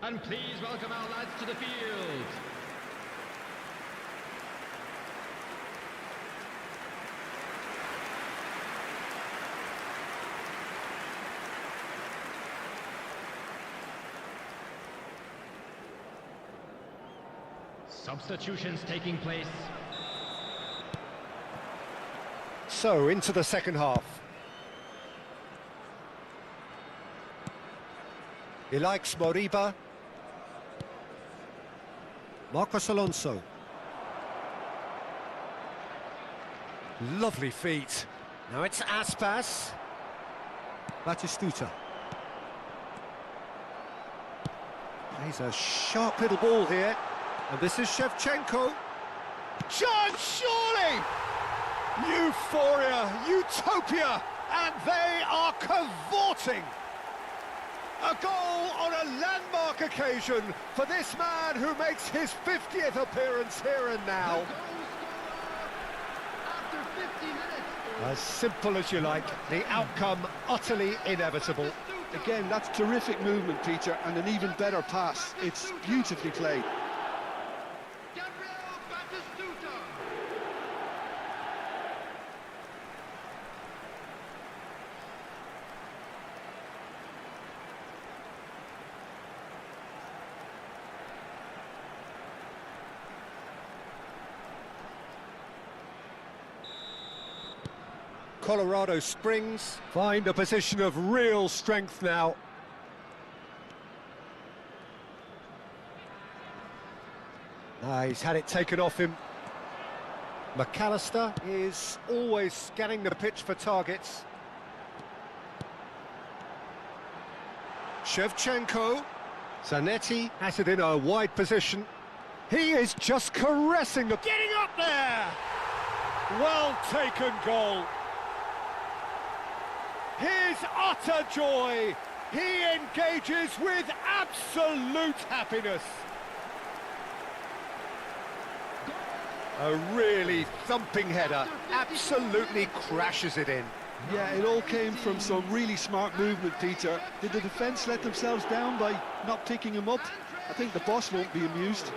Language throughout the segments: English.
And please welcome our lads to the field. Substitutions taking place. So, into the second half. He likes Moriba. Marcos Alonso. Lovely feet. Now it's Aspas. Batistuta. Plays a sharp little ball here. And this is Shevchenko. Chance, surely! Euphoria, utopia, and they are cavorting. A goal on a landmark occasion for this man who makes his 50th appearance here and now. After 50 minutes. As simple as you like, the outcome utterly inevitable. Again, that's terrific movement, Peter, and an even better pass. It's beautifully played. Colorado Springs find a position of real strength now. He's had it taken off him. McAllister is always scanning the pitch for targets. Shevchenko. Zanetti has it in a wide position. He is just caressing the... Getting up there! Well taken goal. His utter joy. He engages with absolute happiness. A really thumping header, absolutely crashes it in. Yeah, it all came from some really smart movement, Peter. Did the defence let themselves down by not picking him up? I think the boss won't be amused.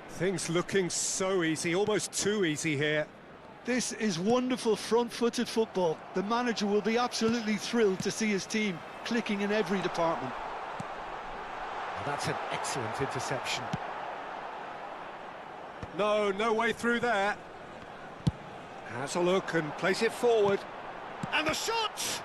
Things looking so easy, almost too easy here. This is wonderful front-footed football. The manager will be absolutely thrilled to see his team clicking in every department. Well, that's an excellent interception. No way through there. Has a look and plays it forward. And the shot!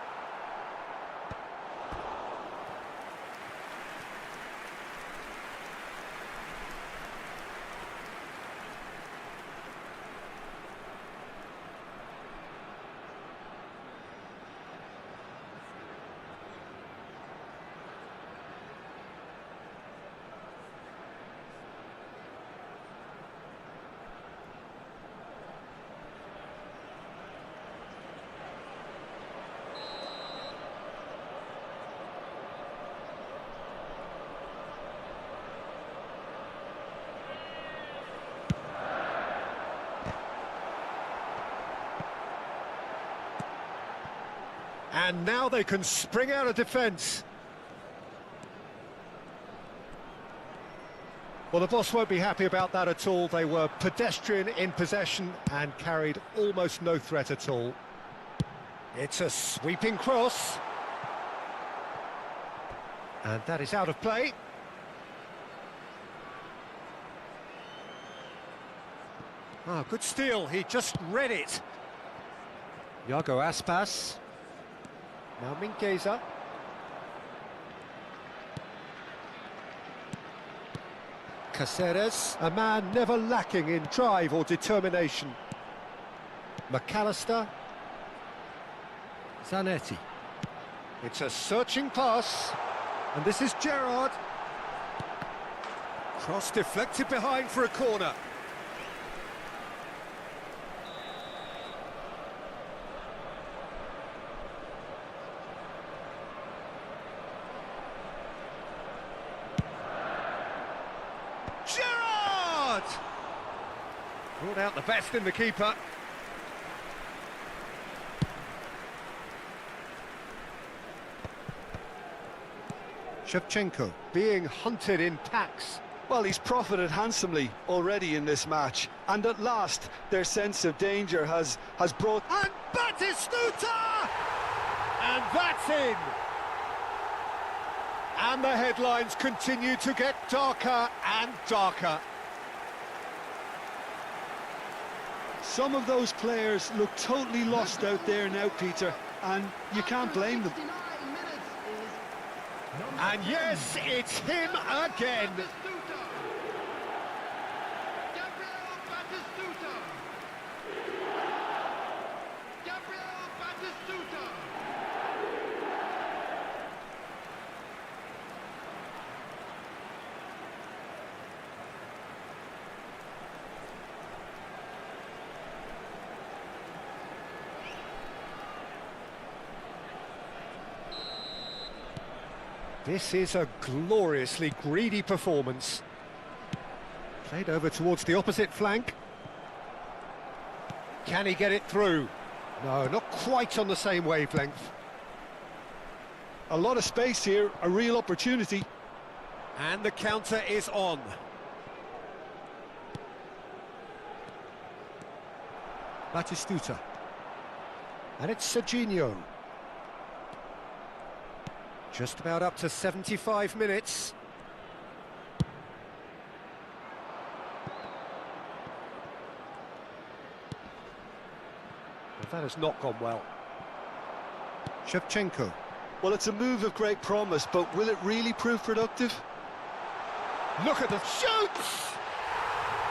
And now they can spring out of defence. Well, the boss won't be happy about that at all. They were pedestrian in possession and carried almost no threat at all. It's a sweeping cross. And that is out of play. Ah, good steal. He just read it. Iago Aspas. Now Mingueza. Caceres, a man never lacking in drive or determination. McAllister. Zanetti. It's a searching pass. And this is Gerrard. Cross deflected behind for a corner. Brought out the best in the keeper. Shevchenko being hunted in packs. Well, he's profited handsomely already in this match, and at last their sense of danger has brought... And Batistuta! And that's in! And the headlines continue to get darker and darker. Some of those players look totally lost out there now, Peter, and you can't blame them. And yes, it's him again. This is a gloriously greedy performance. Played over towards the opposite flank. Can he get it through? No, not quite on the same wavelength. A lot of space here, a real opportunity. And the counter is on. Batistuta. And it's Serginho. Just about up to 75 minutes. But that has not gone well. Shevchenko. Well, it's a move of great promise, but will it really prove productive? Look at the shoots!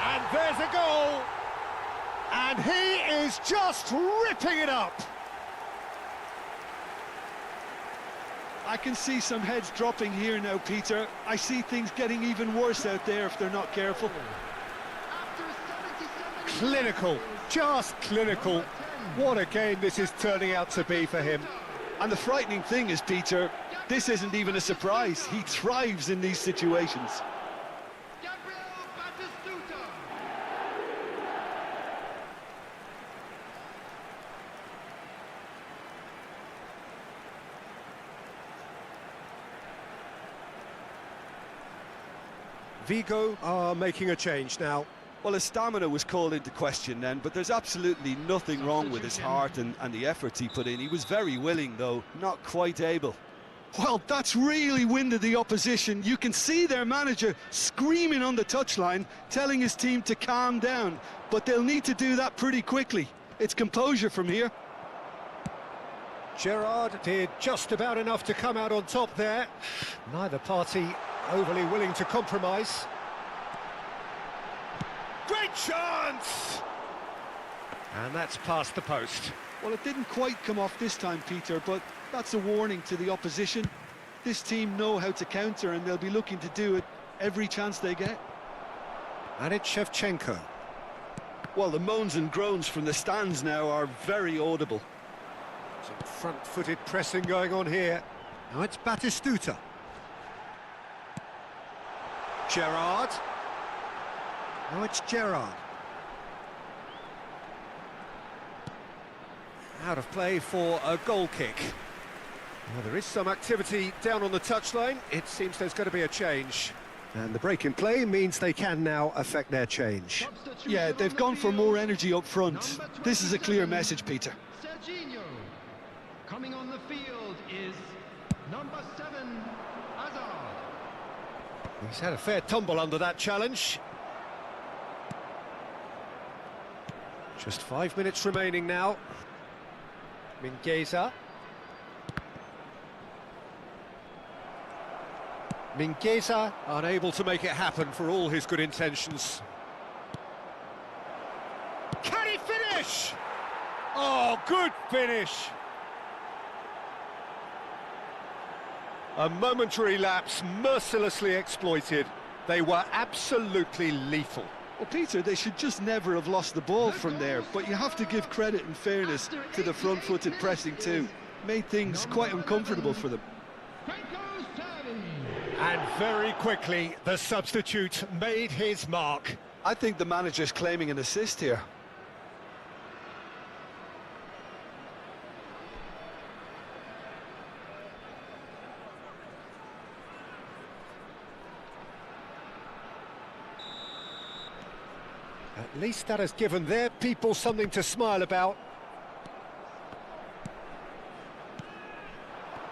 And there's a goal! And he is just ripping it up! I can see some heads dropping here now, Peter. I see things getting even worse out there if they're not careful. Clinical, just clinical. What a game this is turning out to be for him. And the frightening thing is, Peter, this isn't even a surprise. He thrives in these situations. Vigo are making a change now. Well, his stamina was called into question then, but there's absolutely nothing wrong with his heart and the efforts he put in. He was very willing, though, not quite able. Well, that's really winded the opposition. You can see their manager screaming on the touchline, telling his team to calm down, but they'll need to do that pretty quickly. It's composure from here. Gerrard did just about enough to come out on top there. Neither party overly willing to compromise. Great chance! And that's past the post. Well, it didn't quite come off this time, Peter, but that's a warning to the opposition. This team know how to counter, and they'll be looking to do it every chance they get. And it's Shevchenko. Well, the moans and groans from the stands now are very audible. Some front-footed pressing going on here. Now it's Batistuta. Gerrard. Now it's Gerrard. Out of play for a goal kick. Well, there is some activity down on the touchline. It seems there's going to be a change. And the break in play means they can now affect their change. Yeah, they've gone for more energy up front. This is a clear message, Peter. Serginho. Coming on the field is number 7, ASROK. He's had a fair tumble under that challenge. Just 5 minutes remaining now. Mingueza. Mingueza unable to make it happen for all his good intentions. Can he finish? Oh, good finish. A momentary lapse mercilessly exploited. They were absolutely lethal. Well, Peter, they should just never have lost the ball from there, but you have to give credit and fairness to the front-footed pressing too. Made things quite uncomfortable for them. And very quickly, the substitute made his mark. I think the manager's claiming an assist here. At least that has given their people something to smile about.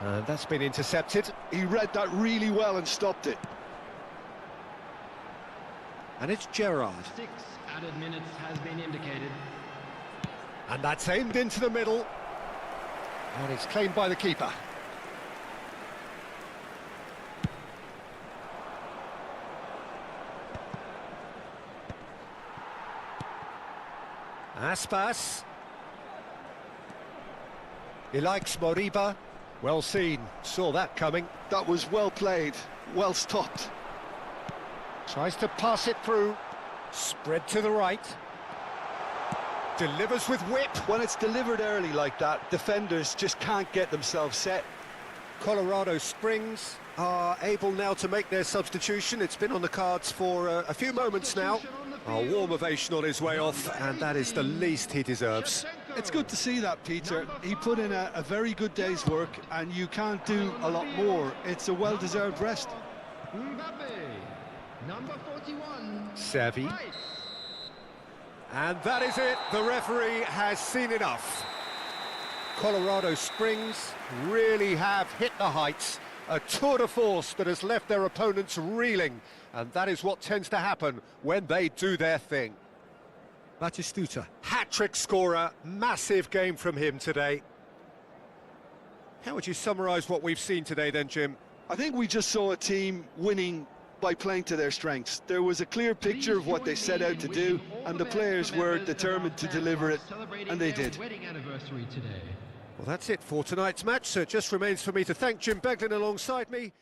And that's been intercepted. He read that really well and stopped it. And it's Gerrard. 6 added minutes has been indicated. And that's aimed into the middle. And it's claimed by the keeper. Aspas. He likes Moriba. Well seen. Saw that coming. That was well played, well stopped. Tries to pass it through. Spread to the right. Delivers with whip. When it's delivered early like that, defenders just can't get themselves set. Colorado Springs are able now to make their substitution. It's been on the cards for a few moments now. A warm ovation on his way off, and that is the least he deserves. It's good to see that, Peter. He put in a very good day's work, and you can't do a lot more. It's a well-deserved rest. Number 41. Savvy. And that is it. The referee has seen enough. Colorado Springs really have hit the heights. A tour de force that has left their opponents reeling. And that is what tends to happen when they do their thing. Batistuta, hat-trick scorer, massive game from him today. How would you summarise what we've seen today then, Jim? I think we just saw a team winning by playing to their strengths. There was a clear picture of what they set out to do, and the players were determined to deliver it, and they did. Well, that's it for tonight's match, so it just remains for me to thank Jim Beglin alongside me.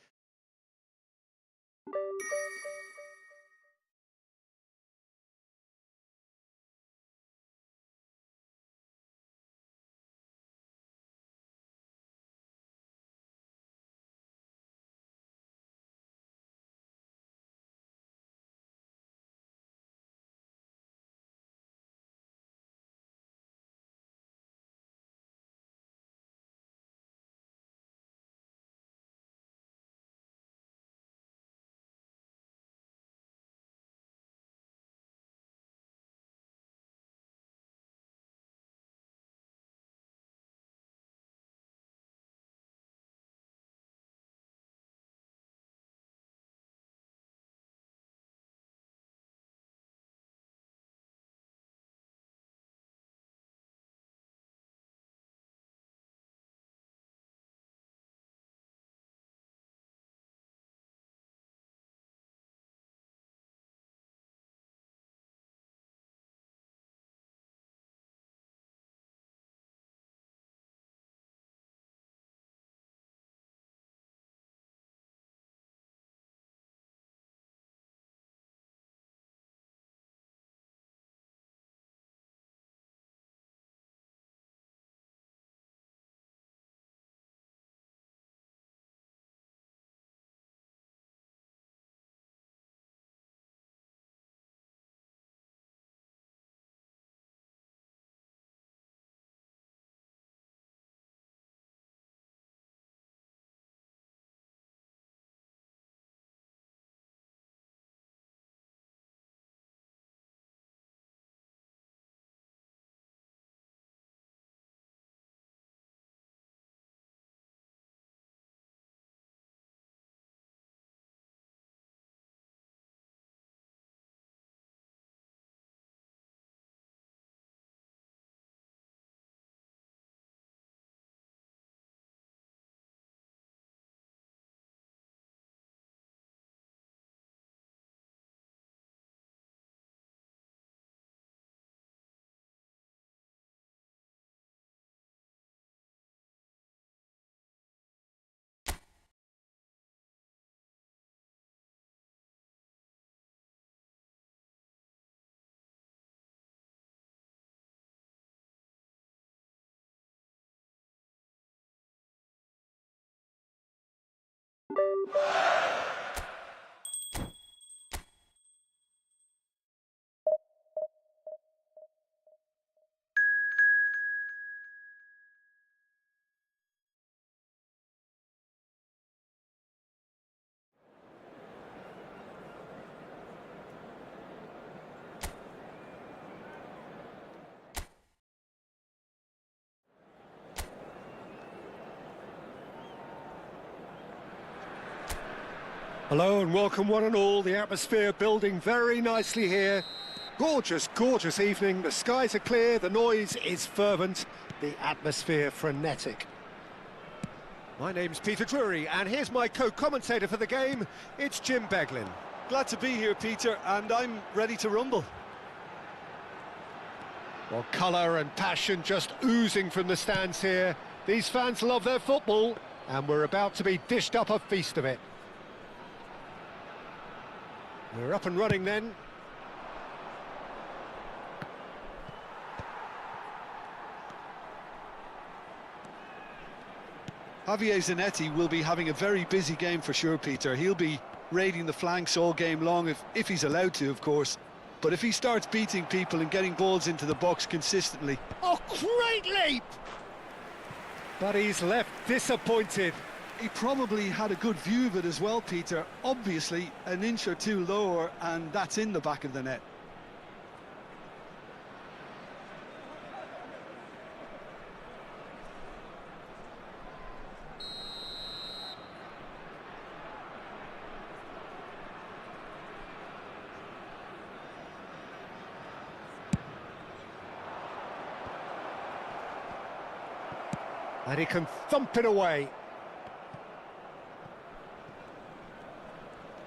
Hello and welcome one and all. The atmosphere building very nicely here. Gorgeous, gorgeous evening. The skies are clear, the noise is fervent, the atmosphere frenetic. My name's Peter Drury, and here's my co-commentator for the game. It's Jim Beglin. Glad to be here, Peter, and I'm ready to rumble. Well, colour and passion just oozing from the stands here. These fans love their football, and we're about to be dished up a feast of it. We're up and running then. Javier Zanetti will be having a very busy game for sure, Peter. He'll be raiding the flanks all game long, if he's allowed to, of course. But if he starts beating people and getting balls into the box consistently... Oh, great leap! But he's left disappointed. He probably had a good view of it as well, Peter. Obviously, an inch or two lower, and that's in the back of the net. And he can thump it away.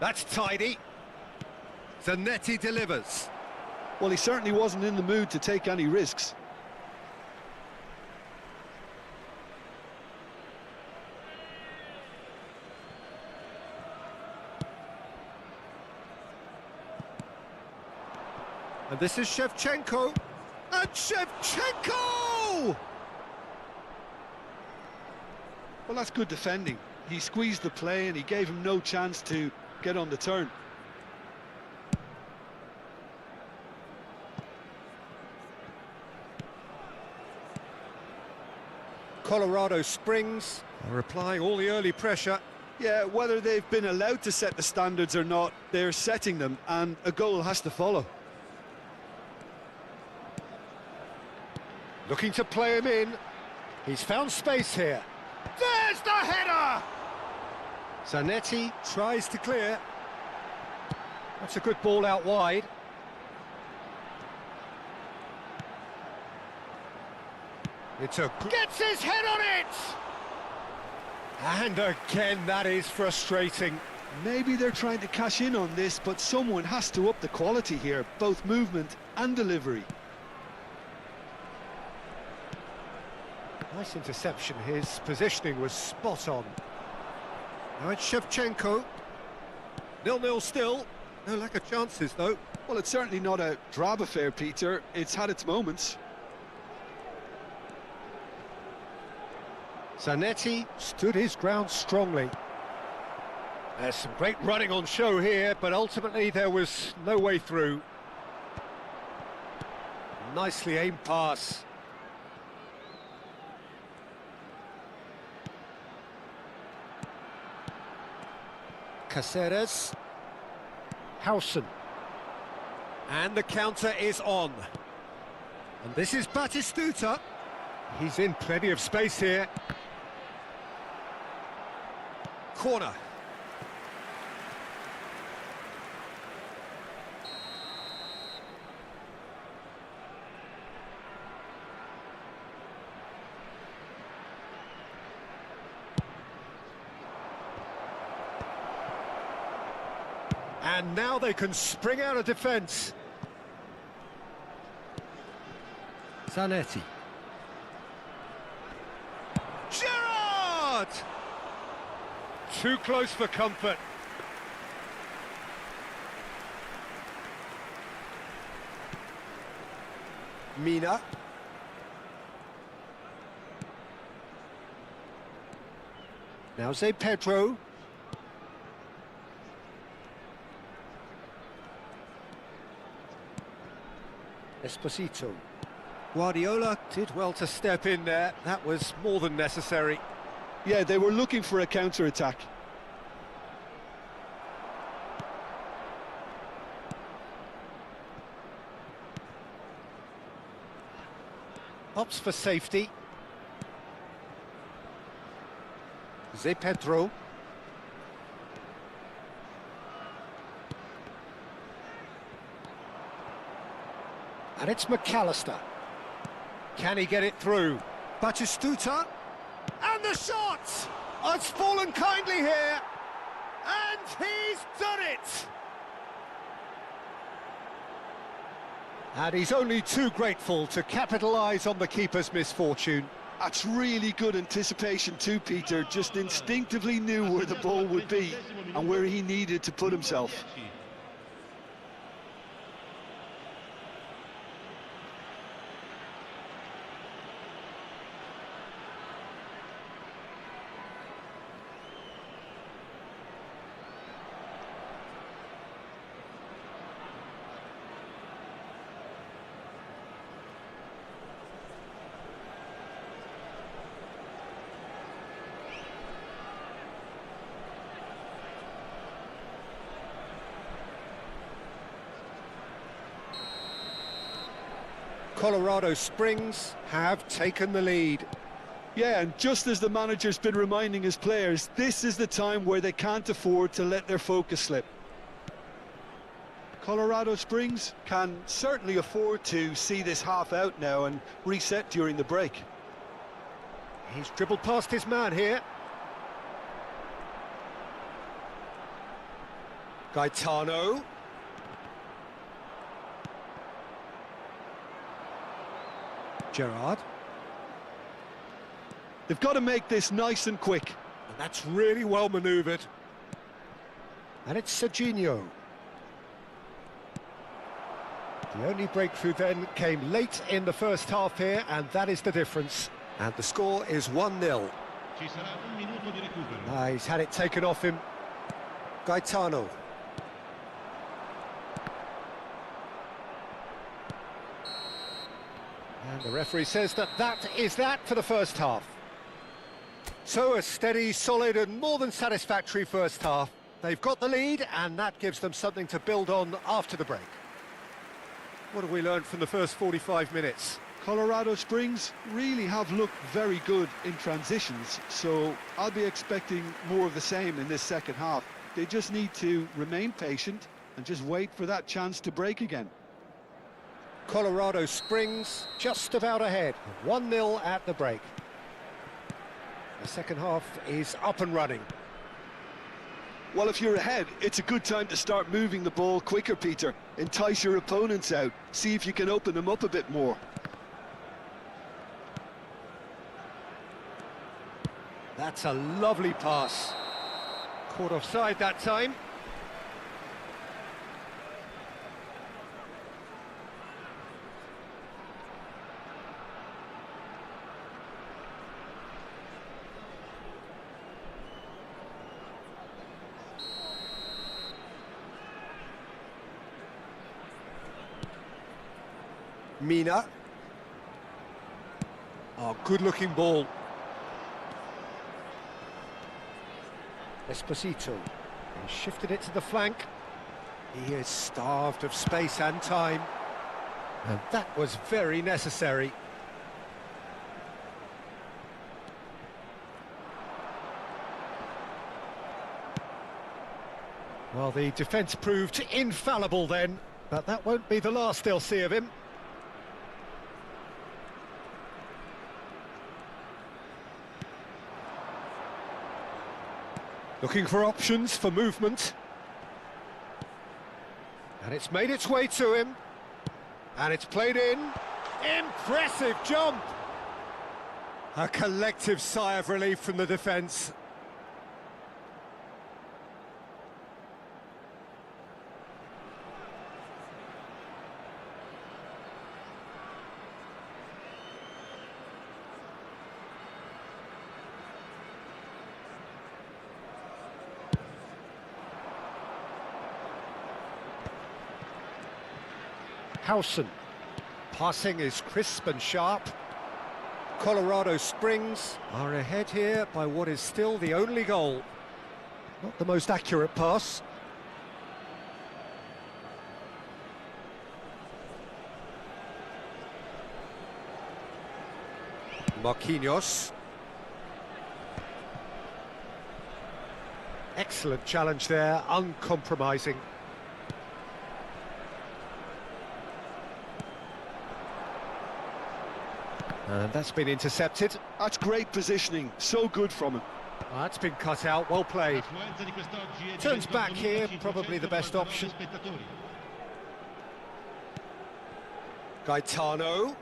That's tidy. Zanetti delivers. Well, he certainly wasn't in the mood to take any risks. And this is Shevchenko. And Shevchenko! Well, that's good defending. He squeezed the play and he gave him no chance to get on the turn. Colorado Springs are applying all the early pressure. Yeah, whether they've been allowed to set the standards or not, they're setting them, and a goal has to follow. Looking to play him in. He's found space here. There's the header! Zanetti tries to clear. That's a good ball out wide. Gets his head on it! And again, that is frustrating. Maybe they're trying to cash in on this, but someone has to up the quality here, both movement and delivery. Nice interception. His positioning was spot on. Now it's Shevchenko. 0-0 still. No lack of chances, though. Well, it's certainly not a drab affair, Peter. It's had its moments. Zanetti stood his ground strongly. There's some great running on show here, but ultimately there was no way through. Nicely aimed pass. Caceres. Hausen. And the counter is on. And this is Batistuta. He's in plenty of space here. Corner. And now they can spring out of defence. Zanetti. Gerrard! Too close for comfort. Mina. Now Zé Pedro. Esposito. Guardiola did well to step in there. That was more than necessary. Yeah, they were looking for a counter-attack. Opts for safety. Zé Pedro. And it's McAllister. Can he get it through? Batistuta. And the shot! It's fallen kindly here. And he's done it! And he's only too grateful to capitalise on the keeper's misfortune. That's really good anticipation too, Peter. Just instinctively knew where the ball would be and where he needed to put himself. Colorado Springs have taken the lead. Yeah, and just as the manager's been reminding his players, this is the time where they can't afford to let their focus slip. Colorado Springs can certainly afford to see this half out now and reset during the break. He's dribbled past his man here. Gaetano. Gerrard. They've got to make this nice and quick. And that's really well manoeuvred. And it's Serginho. The only breakthrough then came late in the first half here, and that is the difference. And the score is 1-0. He's had it taken off him. Gaetano. And the referee says that is that for the first half. So a steady, solid and more than satisfactory first half. They've got the lead and that gives them something to build on after the break. What have we learned from the first 45 minutes? Colorado Springs really have looked very good in transitions, so I'll be expecting more of the same in this second half. They just need to remain patient and just wait for that chance to break again. Colorado Springs just about ahead, 1-0 at the break. The second half is up and running. Well, if you're ahead, it's a good time to start moving the ball quicker, Peter. Entice your opponents out, see if you can open them up a bit more. That's a lovely pass. Caught offside that time. Mina. Oh, good-looking ball. Esposito. He shifted it to the flank. He is starved of space and time. And that was very necessary. Well, the defence proved infallible then, but that won't be the last they'll see of him. Looking for options for movement. And it's made its way to him. And it's played in. Impressive jump! A collective sigh of relief from the defence. Howson. Passing is crisp and sharp. Colorado Springs are ahead here by what is still the only goal. Not the most accurate pass. Marquinhos. Excellent challenge there, uncompromising. And that's been intercepted. That's great positioning, so good from him. That's been cut out, well played. Turns back here, probably the best option. Gaetano.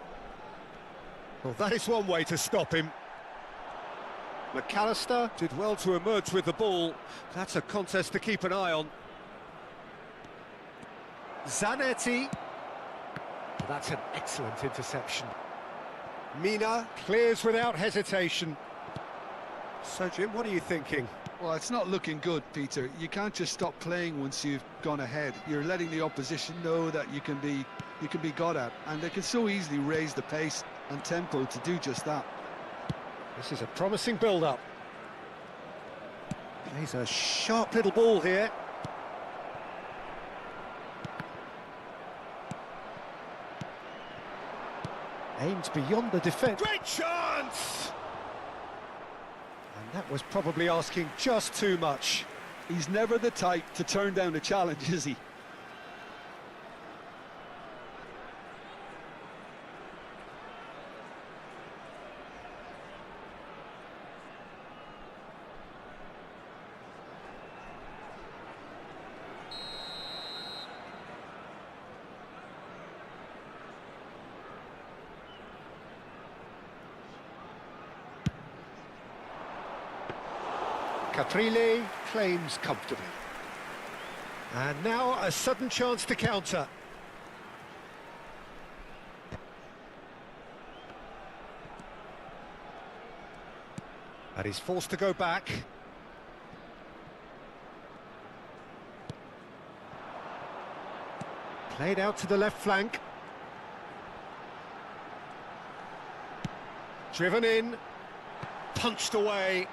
Well, that is one way to stop him. McAllister did well to emerge with the ball. That's a contest to keep an eye on. Zanetti. That's an excellent interception. Mina clears without hesitation. So, Jim, what are you thinking? Well, it's not looking good, Peter. You can't just stop playing once you've gone ahead. You're letting the opposition know that you can be got at, and they can so easily raise the pace and tempo to do just that. This is a promising build-up. Plays a sharp little ball here. Aims beyond the defence. Great chance! And that was probably asking just too much. He's never the type to turn down a challenge, is he? Caprile claims comfortably. And now a sudden chance to counter. And he's forced to go back. Played out to the left flank. Driven in. Punched away.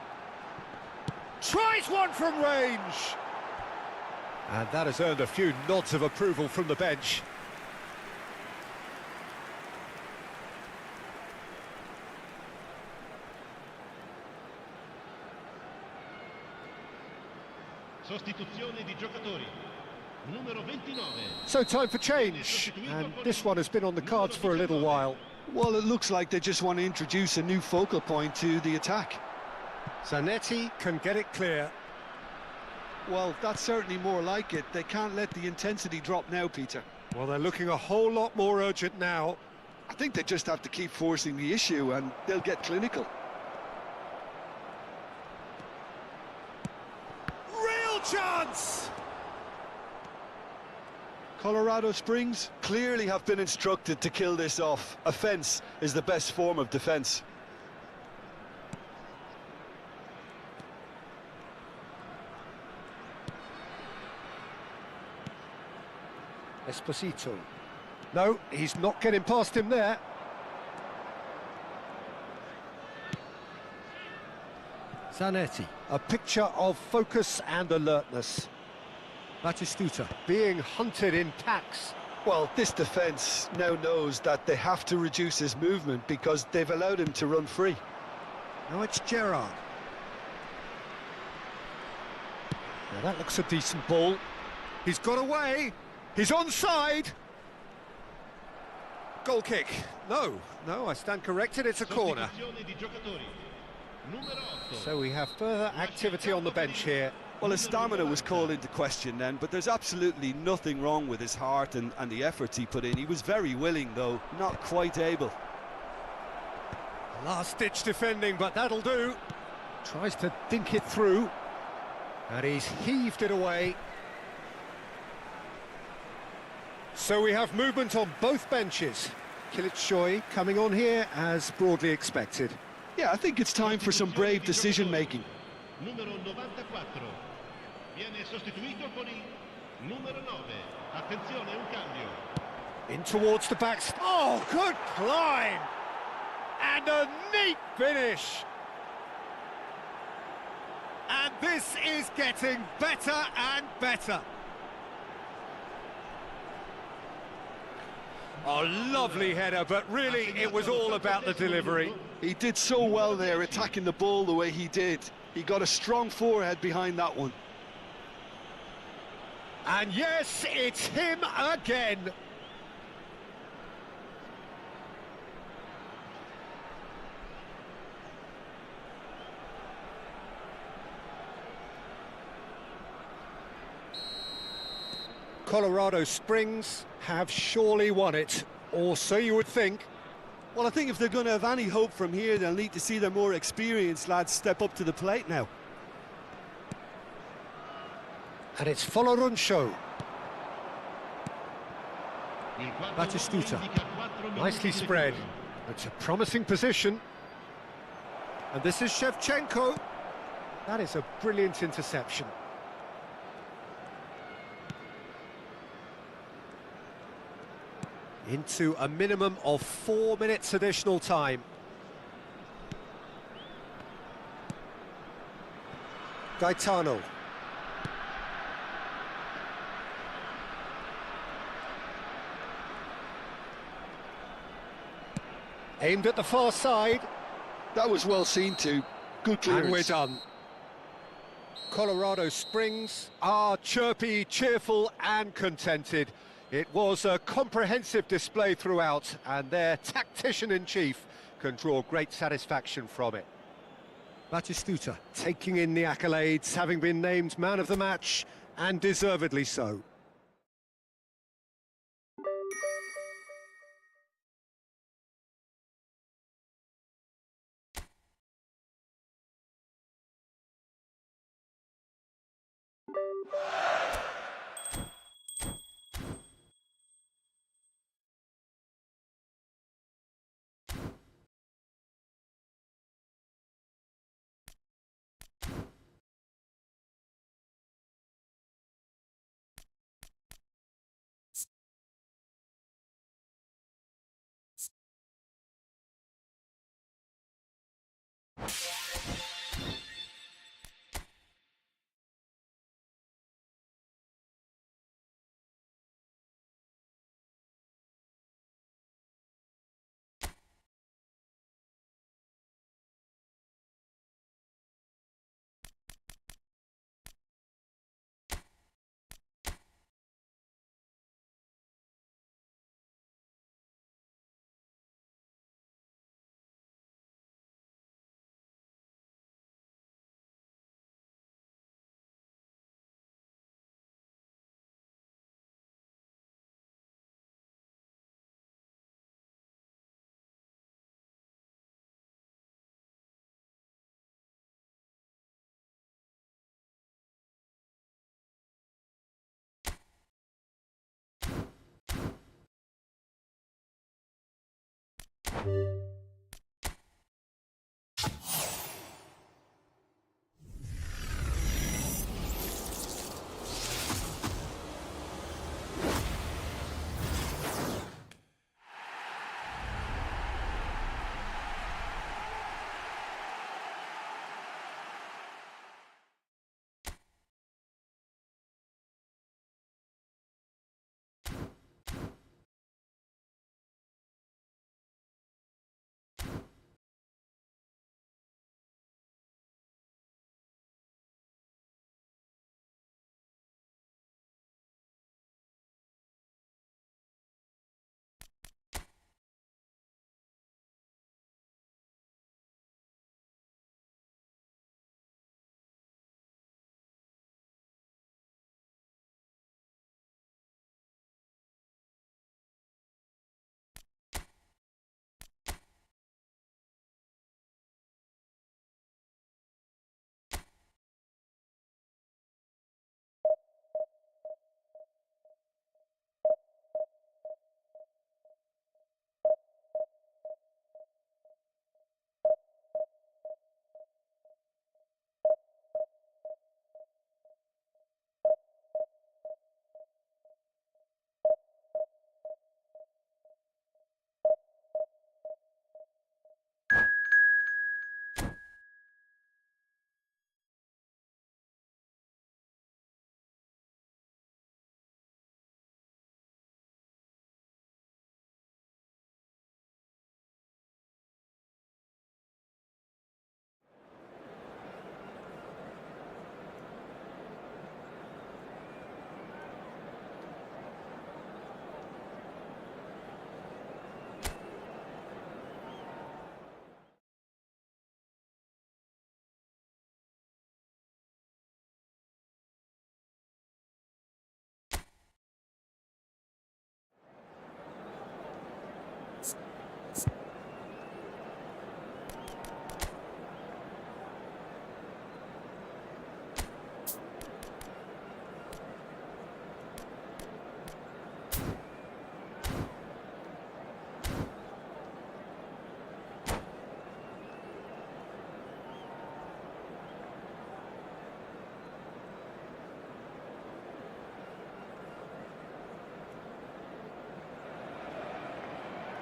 Tries one from range! And that has earned a few nods of approval from the bench. Sostituzione di giocatori. Numero 29. So time for change, and this one has been on the cards for a little while. Well, it looks like they just want to introduce a new focal point to the attack. Zanetti can get it clear. Well, that's certainly more like it. They can't let the intensity drop now, Peter. Well, they're looking a whole lot more urgent now. I think they just have to keep forcing the issue and they'll get clinical. Real chance! Colorado Springs clearly have been instructed to kill this off. Offence is the best form of defence. Esposito. No, he's not getting past him there. Zanetti. A picture of focus and alertness. Batistuta being hunted in packs. Well, this defence now knows that they have to reduce his movement because they've allowed him to run free. Now it's Gerrard. Now that looks a decent ball. He's got away. He's onside. Goal kick. No, I stand corrected, it's a corner. So we have further activity on the bench here. Well, his stamina was called into question then, but there's absolutely nothing wrong with his heart and the efforts he put in. He was very willing, though, not quite able. Last-ditch defending, but that'll do. Tries to dink it through. And he's heaved it away. So we have movement on both benches. Kilitshoy coming on here as broadly expected. Yeah, I think it's time for some brave decision-making. Numero 94. Viene sostituito con il numero 9. Attenzione, un cambio. In towards the back. Oh, good climb! And a neat finish! And this is getting better and better. A lovely header, but really it was all about the delivery. He did so well there, attacking the ball the way he did. He got a strong forehead behind that one. And yes, it's him again. Colorado Springs have surely won it, or so you would think. Well, I think if they're going to have any hope from here, they'll need to see their more experienced lads step up to the plate now. And it's Foloruncho. Batistuta. Nicely spread. It's a promising position. And this is Shevchenko. That is a brilliant interception. Into a minimum of 4 minutes additional time. Gaetano. Aimed at the far side. That was well seen too. Good clearance. And we're done. Colorado Springs are chirpy, cheerful and contented. It was a comprehensive display throughout, and their tactician-in-chief can draw great satisfaction from it. Batistuta taking in the accolades, having been named man of the match, and deservedly so.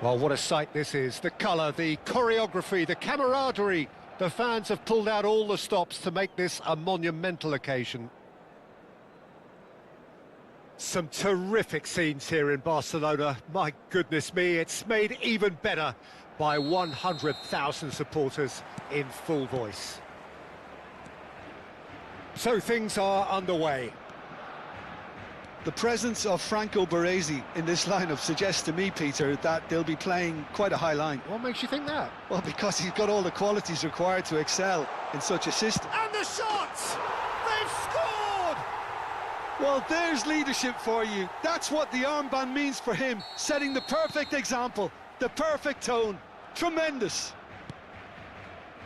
Well, what a sight this is. The colour, the choreography, the camaraderie. The fans have pulled out all the stops to make this a monumental occasion. Some terrific scenes here in Barcelona. My goodness me, it's made even better by 100,000 supporters in full voice. So things are underway. The presence of Franco Baresi in this lineup suggests to me, Peter, that they'll be playing quite a high line. What makes you think that? Well, because he's got all the qualities required to excel in such a system. And the shots! They've scored! Well, there's leadership for you. That's what the armband means for him, setting the perfect example, the perfect tone. Tremendous.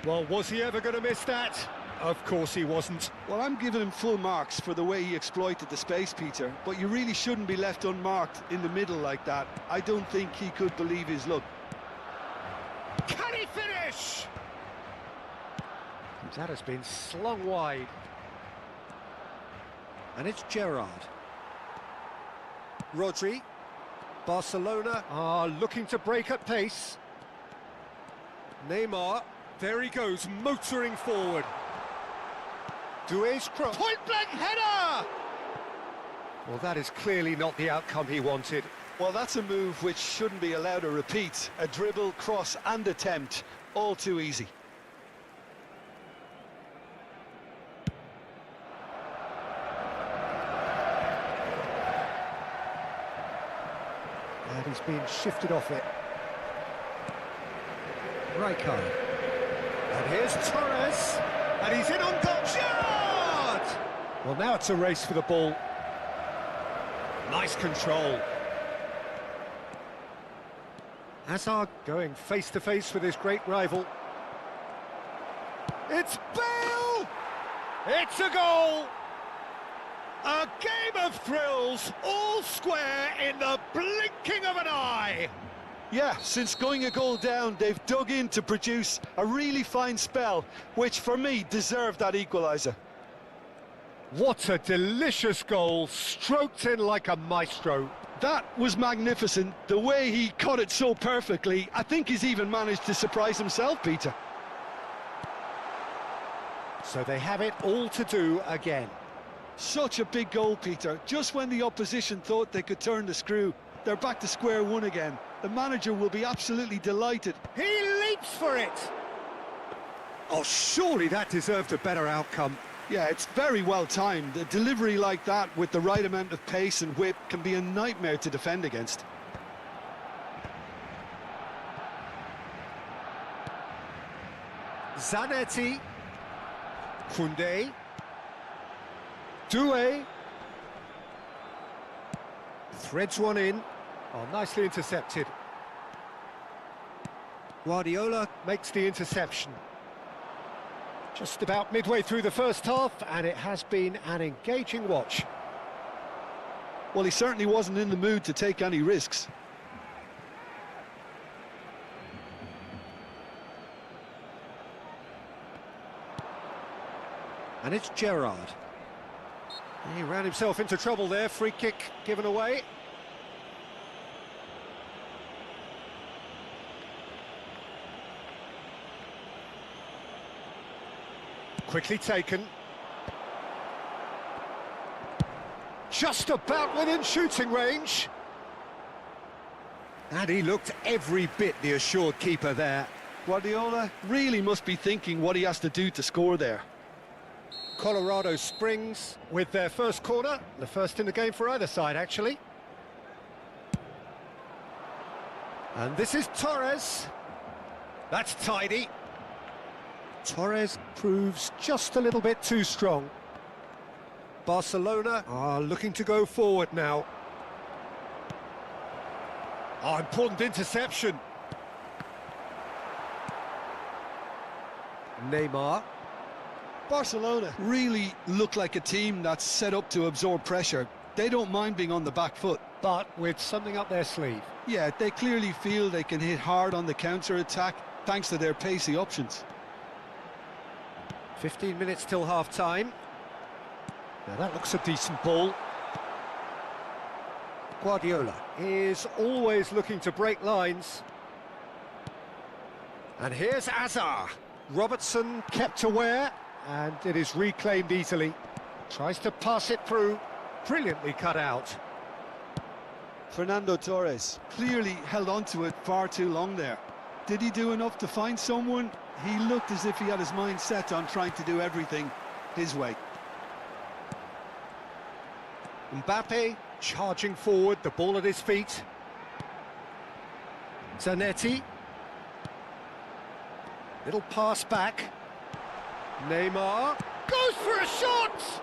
Well, was he ever going to miss that? Of course he wasn't. Well, I'm giving him full marks for the way he exploited the space, Peter, but you really shouldn't be left unmarked in the middle like that. I don't think he could believe his luck. Can he finish? That has been slung wide. And it's Gerrard. Rodri. Barcelona are looking to break at pace. Neymar. There he goes, motoring forward. Doué's cross. Point-blank header! Well, that is clearly not the outcome he wanted. Well, that's a move which shouldn't be allowed to repeat. A dribble, cross and attempt, all too easy. And he's been shifted off it. Rijkaard. And here's Torres. And he's in on goal. Gerrard! Well, now it's a race for the ball. Nice control. Hazard going face-to-face with his great rival. It's Bale! It's a goal! A game of thrills, all square in the blinking of an eye. Yeah, since going a goal down, they've dug in to produce a really fine spell, which for me deserved that equaliser. What a delicious goal, stroked in like a maestro. That was magnificent. The way he caught it so perfectly, I think he's even managed to surprise himself, Peter. So they have it all to do again. Such a big goal, Peter. Just when the opposition thought they could turn the screw, they're back to square one again. The manager will be absolutely delighted. He leaps for it! Oh, surely that deserved a better outcome. Yeah, it's very well timed. A delivery like that with the right amount of pace and whip can be a nightmare to defend against. Zanetti. Koundé. Doué. Threads one in. Oh, nicely intercepted. Guardiola makes the interception. Just about midway through the first half, and it has been an engaging watch. Well, he certainly wasn't in the mood to take any risks. And it's Gerrard. He ran himself into trouble there, free kick given away. Quickly taken. Just about within shooting range. And he looked every bit the assured keeper there. Guardiola really must be thinking what he has to do to score there. Colorado Springs with their first corner, the first in the game for either side, actually. And this is Torres. That's tidy. Torres proves just a little bit too strong. Barcelona are looking to go forward now. Oh, important interception. Neymar. Barcelona really look like a team that's set up to absorb pressure. They don't mind being on the back foot. But with something up their sleeve. Yeah, they clearly feel they can hit hard on the counter-attack thanks to their pacey options. 15 minutes till half-time. Now that looks a decent ball. Guardiola. is always looking to break lines. And here's Azar. Robertson kept aware, and it is reclaimed easily. Tries to pass it through, brilliantly cut out. Fernando Torres clearly held on to it far too long there. Did he do enough to find someone? He looked as if he had his mind set on trying to do everything his way. Mbappe charging forward, the ball at his feet. Zanetti. Little pass back. Neymar goes for a shot!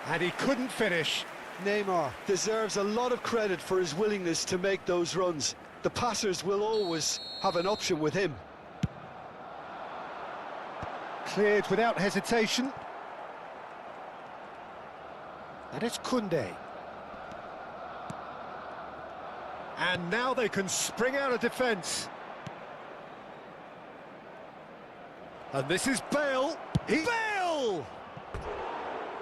And he couldn't finish. Neymar deserves a lot of credit for his willingness to make those runs. The passers will always have an option with him. Cleared without hesitation. And it's Koundé. And now they can spring out of defence. And this is Bale. Bale!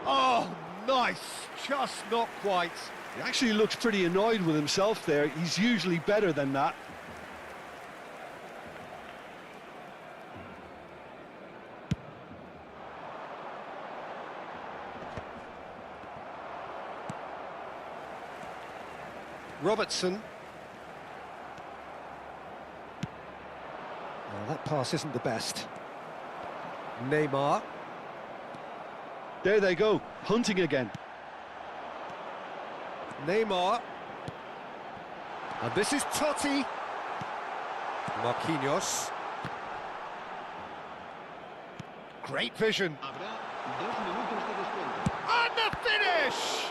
Oh, nice. Just not quite. He actually looks pretty annoyed with himself there. He's usually better than that. Robertson. Well, that pass isn't the best. Neymar. There they go, hunting again. Neymar. And this is Totti. Marquinhos. Great vision. And the finish!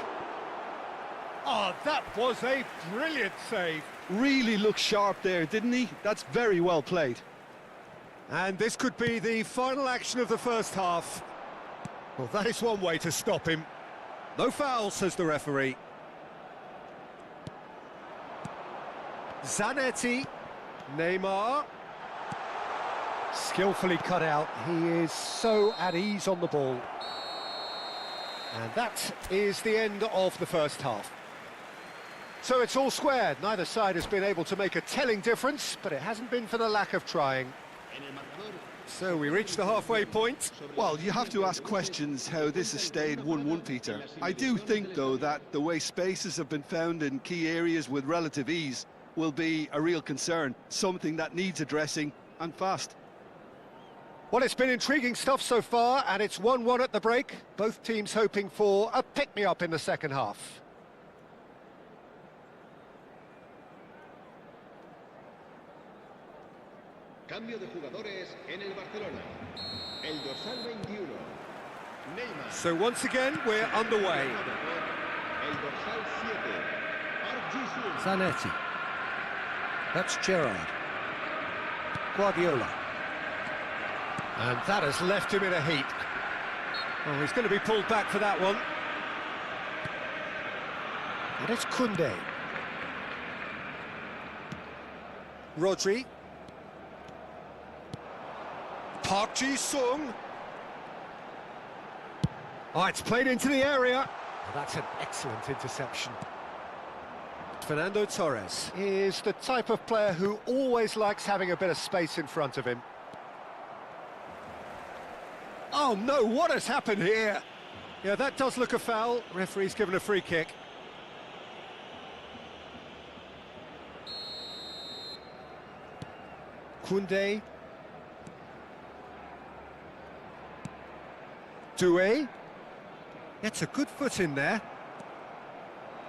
Oh, that was a brilliant save. Really looked sharp there, didn't he? That's very well played. And this could be the final action of the first half. Well, that is one way to stop him. No foul, says the referee. Zanetti. Neymar. Skillfully cut out. He is so at ease on the ball. And that is the end of the first half. So it's all squared. Neither side has been able to make a telling difference, but it hasn't been for the lack of trying. So we reach the halfway point. Well, you have to ask questions how this has stayed 1-1, Peter. I do think, though, that the way spaces have been found in key areas with relative ease will be a real concern, something that needs addressing, and fast. Well, it's been intriguing stuff so far, and it's 1-1 at the break. Both teams hoping for a pick-me-up in the second half. Cambio de jugadores en el Barcelona. El dorsal 21. Neymar. So once again, we're underway. El dorsal 7. RYZEN. Zanetti. That's Gerrard. Guardiola. And that has left him in a heap. Oh, he's going to be pulled back for that one. And it's Koundé. Rodri. Park Ji-sung. Oh, it's played into the area. Oh, that's an excellent interception. Fernando Torres is the type of player who always likes having a bit of space in front of him. Oh no, what has happened here? Yeah, that does look a foul. Referee's given a free kick. Koundé. Doué. Gets a good foot in there.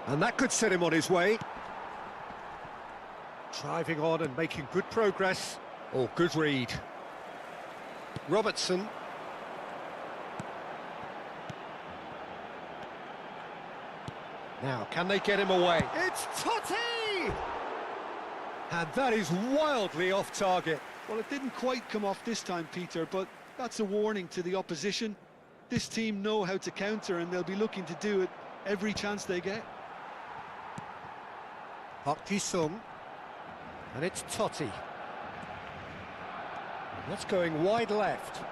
And that could set him on his way. Driving on and making good progress. Oh, good read. Robertson. Now, can they get him away? It's Totti! And that is wildly off target. Well, it didn't quite come off this time, Peter, but that's a warning to the opposition. This team know how to counter, and they'll be looking to do it every chance they get. Park Ji-sung. And it's Totti. That's going wide left.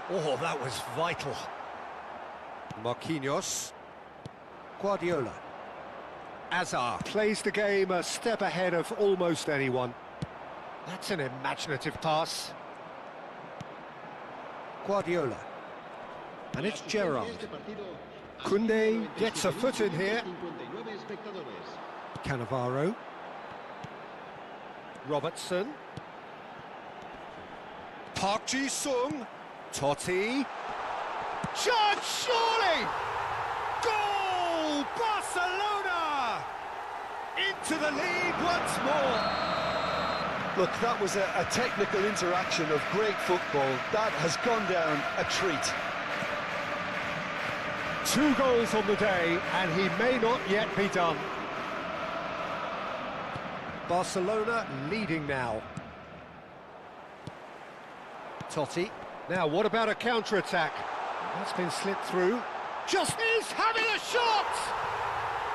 Oh, that was vital. Marquinhos. Guardiola. Azar plays the game a step ahead of almost anyone. That's an imaginative pass. Guardiola. And it's Gerrard. Koundé gets a foot in here. Cannavaro. Robertson. Park Ji-sung. Totti. Chance, surely! Goal! Barcelona! Into the lead once more. Look, that was a technical interaction of great football. That has gone down a treat. 2 goals on the day, and he may not yet be done. Barcelona leading now. Totti. Now, what about a counter-attack? That's been slipped through. Just is having a shot!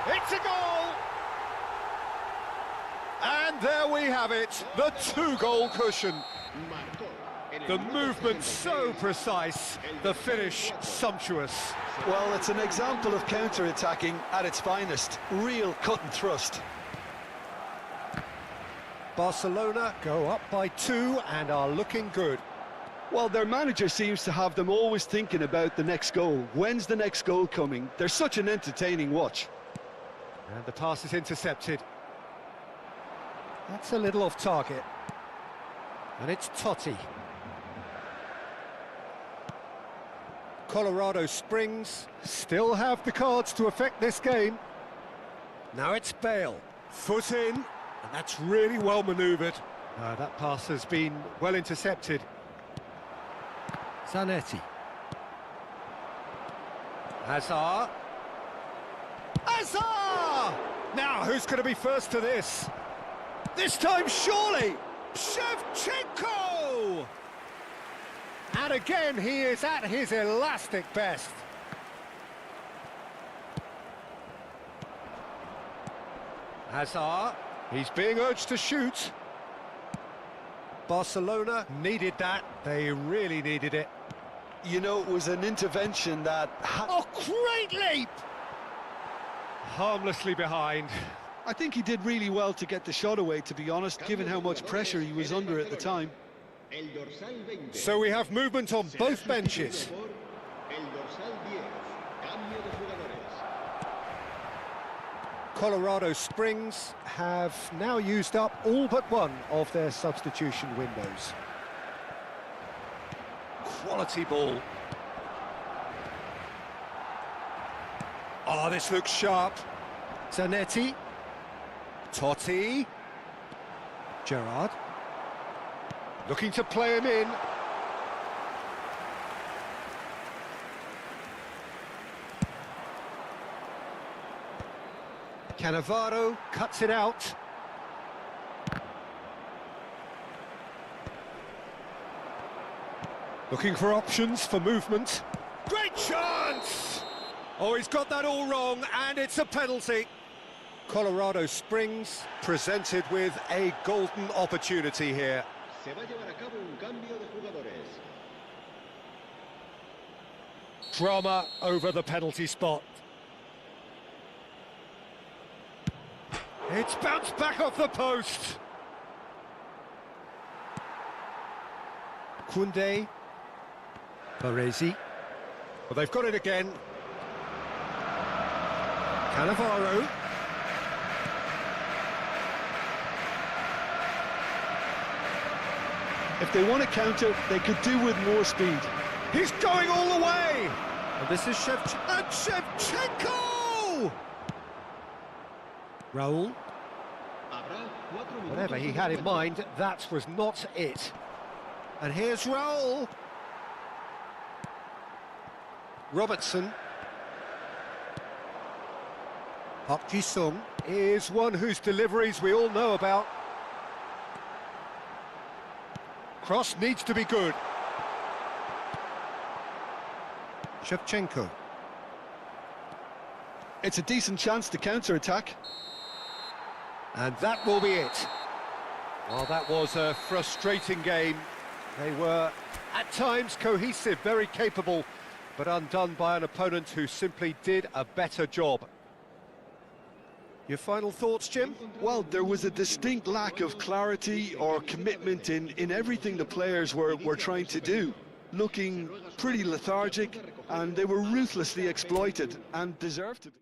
It's a goal! And there we have it, the 2-goal cushion. The movement so precise, the finish sumptuous. Well, it's an example of counter-attacking at its finest. Real cut and thrust. Barcelona go up by 2 and are looking good. Well, their manager seems to have them always thinking about the next goal. When's the next goal coming? They're such an entertaining watch. And the pass is intercepted. That's a little off target. And it's Totti. Colorado Springs still have the cards to affect this game. Now it's Bale. Foot in, and that's really well manoeuvred. That pass has been well intercepted. Zanetti. Hazard. Hazard! Now, who's going to be first to this? This time, surely, Shevchenko! And again, he is at his elastic best. Hazard, he's being urged to shoot. Barcelona needed that, they really needed it. You know, it was an intervention that... Oh, great leap! Harmlessly behind. I think he did really well to get the shot away, to be honest, given how much pressure he was under at the time. So we have movement on both benches. Colorado Springs have now used up all but one of their substitution windows. Quality ball. Oh, this looks sharp. Zanetti. Totti. Gerrard. Looking to play him in. Cannavaro cuts it out. Looking for options for movement. Great chance! Oh, he's got that all wrong, and it's a penalty. Colorado Springs presented with a golden opportunity here. Drama over the penalty spot. It's bounced back off the post. Koundé. Baresi. Well, they've got it again. Cannavaro. If they want to counter, they could do with more speed. He's going all the way! And this is Shevchenko! Raul. Whatever he had in mind, that was not it. And here's Raul. Robertson. Park Ji-sung is one whose deliveries we all know about. Cross needs to be good. Shevchenko. It's a decent chance to counter-attack. And that will be it. Well, that was a frustrating game. They were, at times, cohesive, very capable, but undone by an opponent who simply did a better job. Your final thoughts, Jim? Well, there was a distinct lack of clarity or commitment in everything the players were trying to do. Looking pretty lethargic, and they were ruthlessly exploited and deserved to be.